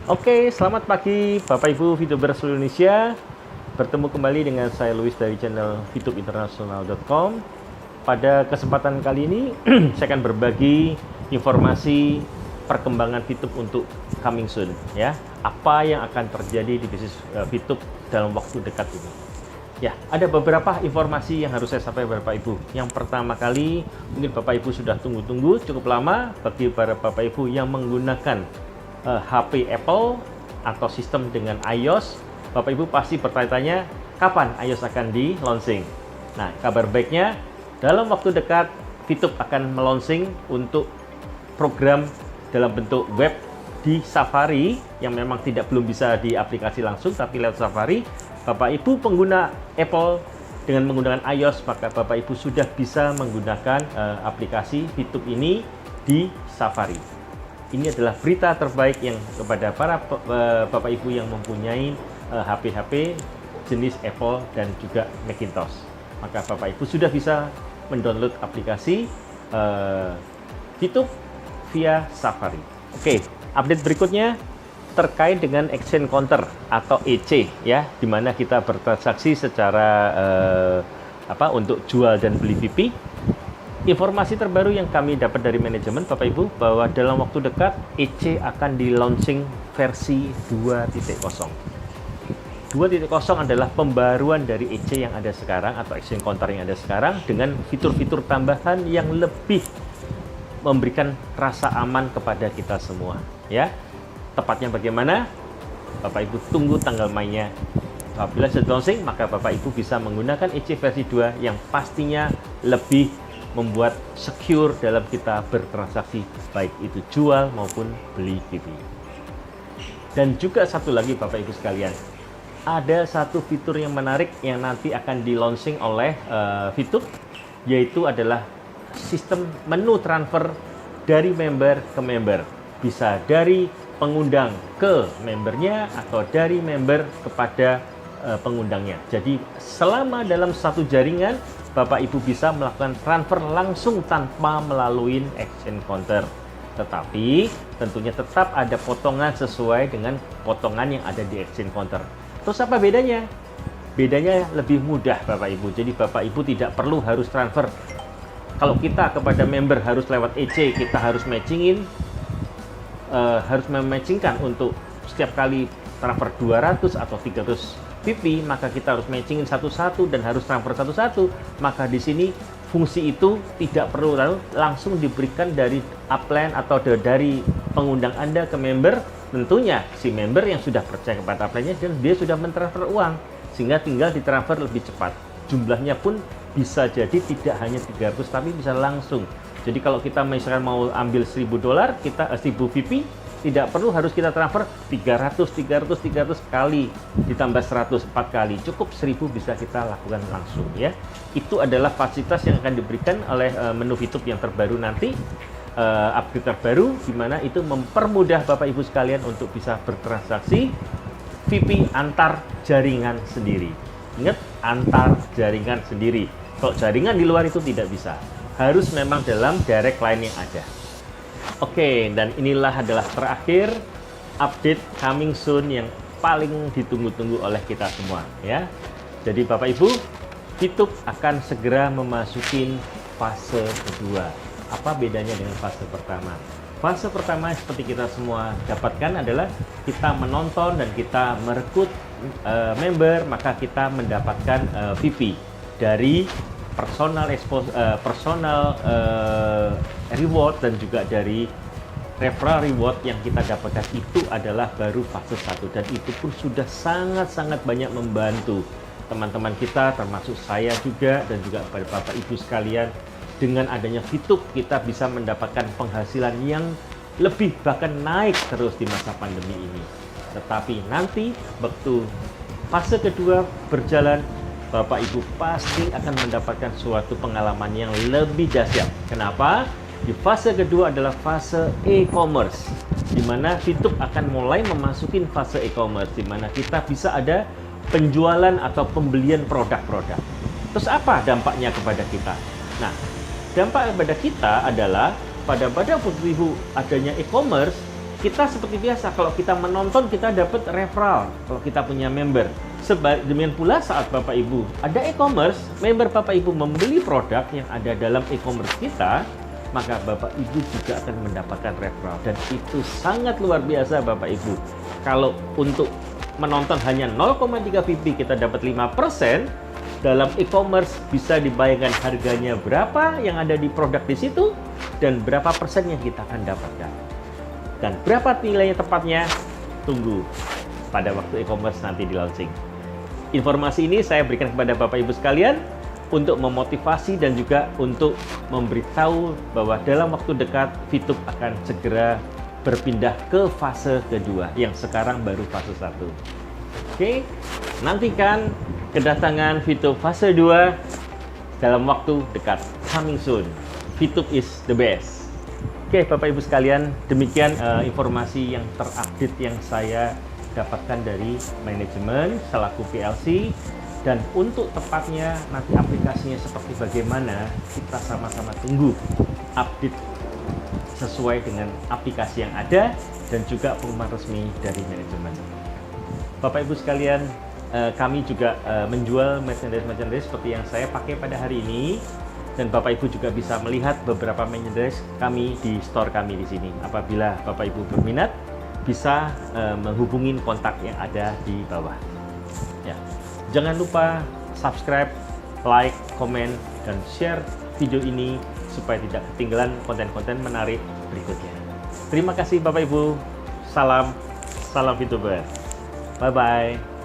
Oke, selamat pagi Bapak Ibu VTubers seluruh Indonesia. Bertemu kembali dengan saya Louis dari channel VTubeinternational.com. Pada kesempatan kali ini saya akan berbagi informasi perkembangan VTube untuk coming soon ya. Apa yang akan terjadi di bisnis VTube dalam waktu dekat ini. Ya, ada beberapa informasi yang harus saya sampaikan Bapak Ibu. Yang pertama kali, mungkin Bapak Ibu sudah tunggu-tunggu cukup lama bagi para Bapak Ibu yang menggunakan HP Apple atau sistem dengan iOS. Bapak Ibu pasti bertanya-tanya kapan iOS akan di launching. Nah, kabar baiknya dalam waktu dekat VTube akan meluncing untuk program dalam bentuk web di Safari yang memang belum bisa di aplikasi langsung tapi lewat Safari. Bapak Ibu pengguna Apple dengan menggunakan iOS, maka Bapak Ibu sudah bisa menggunakan aplikasi VTube ini di Safari. Ini adalah berita terbaik yang kepada para Bapak Ibu yang mempunyai HP-HP jenis Apple dan juga Macintosh. Maka Bapak Ibu sudah bisa mendownload aplikasi VTube via Safari. Oke, update berikutnya terkait dengan exchange counter atau EC ya, di mana kita bertransaksi secara untuk jual dan beli VIP. Informasi terbaru yang kami dapat dari manajemen Bapak Ibu bahwa dalam waktu dekat EC akan di launching versi 2.0. 2.0 adalah pembaruan dari EC yang ada sekarang atau exchange counter yang ada sekarang dengan fitur-fitur tambahan yang lebih memberikan rasa aman kepada kita semua ya. Tepatnya bagaimana? Bapak Ibu tunggu tanggal mainnya. Apabila sudah launching, maka Bapak Ibu bisa menggunakan EC versi 2 yang pastinya lebih membuat secure dalam kita bertransaksi, baik itu jual maupun beli VIP. Dan juga satu lagi Bapak Ibu sekalian, ada satu fitur yang menarik yang nanti akan di launching oleh VTube, yaitu adalah sistem menu transfer dari member ke member. Bisa dari pengundang ke membernya atau dari member kepada pengundangnya. Jadi selama dalam satu jaringan Bapak Ibu bisa melakukan transfer langsung tanpa melalui exchange counter. Tetapi tentunya tetap ada potongan sesuai dengan potongan yang ada di exchange counter. Terus apa bedanya? Bedanya lebih mudah Bapak Ibu. Jadi Bapak Ibu tidak perlu harus transfer. Kalau kita kepada member harus lewat EC, kita harus matchingin, harus mematchingkan untuk setiap kali transfer 200 atau 300 VIP, maka kita harus matchingin satu-satu dan harus transfer satu-satu. Maka di sini fungsi itu tidak perlu langsung diberikan dari upline atau dari pengundang Anda ke member. Tentunya si member yang sudah percaya kepada upline-nya dan dia sudah mentransfer uang, sehingga tinggal ditransfer lebih cepat. Jumlahnya pun bisa jadi tidak hanya 300 tapi bisa langsung. Jadi kalau kita misalkan mau ambil $1.000, kita 1000 VIP, tidak perlu harus kita transfer 300 kali ditambah 100 4 kali. Cukup 1000 bisa kita lakukan langsung ya. Itu adalah fasilitas yang akan diberikan oleh menu VTube yang terbaru nanti, update terbaru, di mana itu mempermudah Bapak Ibu sekalian untuk bisa bertransaksi VIP antar jaringan sendiri. Ingat, antar jaringan sendiri. Kalau jaringan di luar itu tidak bisa. Harus memang dalam direct line yang ada. Oke, dan inilah adalah terakhir update coming soon yang paling ditunggu-tunggu oleh kita semua ya. Jadi Bapak Ibu, VTube akan segera memasuki fase kedua. Apa bedanya dengan fase pertama? Fase pertama seperti kita semua dapatkan adalah kita menonton dan kita merekrut member, maka kita mendapatkan VIP dari personal reward dan juga dari referral reward yang kita dapatkan. Itu adalah baru fase 1 dan itu pun sudah sangat-sangat banyak membantu teman-teman kita, termasuk saya juga dan juga pada Bapak Ibu sekalian. Dengan adanya VTube kita bisa mendapatkan penghasilan yang lebih, bahkan naik terus di masa pandemi ini. Tetapi nanti waktu fase kedua berjalan, Bapak Ibu pasti akan mendapatkan suatu pengalaman yang lebih dahsyat. Kenapa? Di fase kedua adalah fase e-commerce, di mana VTube akan mulai memasuki fase e-commerce, di mana kita bisa ada penjualan atau pembelian produk-produk. Terus apa dampaknya kepada kita? Nah, dampak kepada kita adalah pada Bapak Ibu adanya e-commerce, kita seperti biasa, kalau kita menonton kita dapat referral kalau kita punya member. Demikian pula saat Bapak Ibu ada e-commerce, member Bapak Ibu membeli produk yang ada dalam e-commerce kita, maka Bapak Ibu juga akan mendapatkan referral. Dan itu sangat luar biasa Bapak Ibu. Kalau untuk menonton hanya 0,3 VP kita dapat 5%, dalam e-commerce bisa dibayangkan harganya berapa yang ada di produk di situ dan berapa persen yang kita akan dapatkan. Dan berapa nilainya tepatnya, tunggu pada waktu e-commerce nanti di launching. Informasi ini saya berikan kepada Bapak Ibu sekalian untuk memotivasi dan juga untuk memberitahu bahwa dalam waktu dekat VTube akan segera berpindah ke fase kedua yang sekarang baru fase 1. Oke, nantikan kedatangan VTube fase 2 dalam waktu dekat. Coming soon. VTube is the best. Oke, Bapak Ibu sekalian, demikian informasi yang terupdate yang saya dapatkan dari manajemen selaku PLC. Dan untuk tepatnya nanti aplikasinya seperti bagaimana, kita sama-sama tunggu update sesuai dengan aplikasi yang ada dan juga pengumuman resmi dari manajemen. Bapak Ibu sekalian, kami juga menjual merchandise seperti yang saya pakai pada hari ini. Dan Bapak Ibu juga bisa melihat beberapa merchandise kami di store kami di sini. Apabila Bapak Ibu berminat, bisa menghubungi kontak yang ada di bawah. Ya. Jangan lupa subscribe, like, komen, dan share video ini supaya tidak ketinggalan konten-konten menarik berikutnya. Terima kasih Bapak Ibu. Salam VTuber. Bye-bye.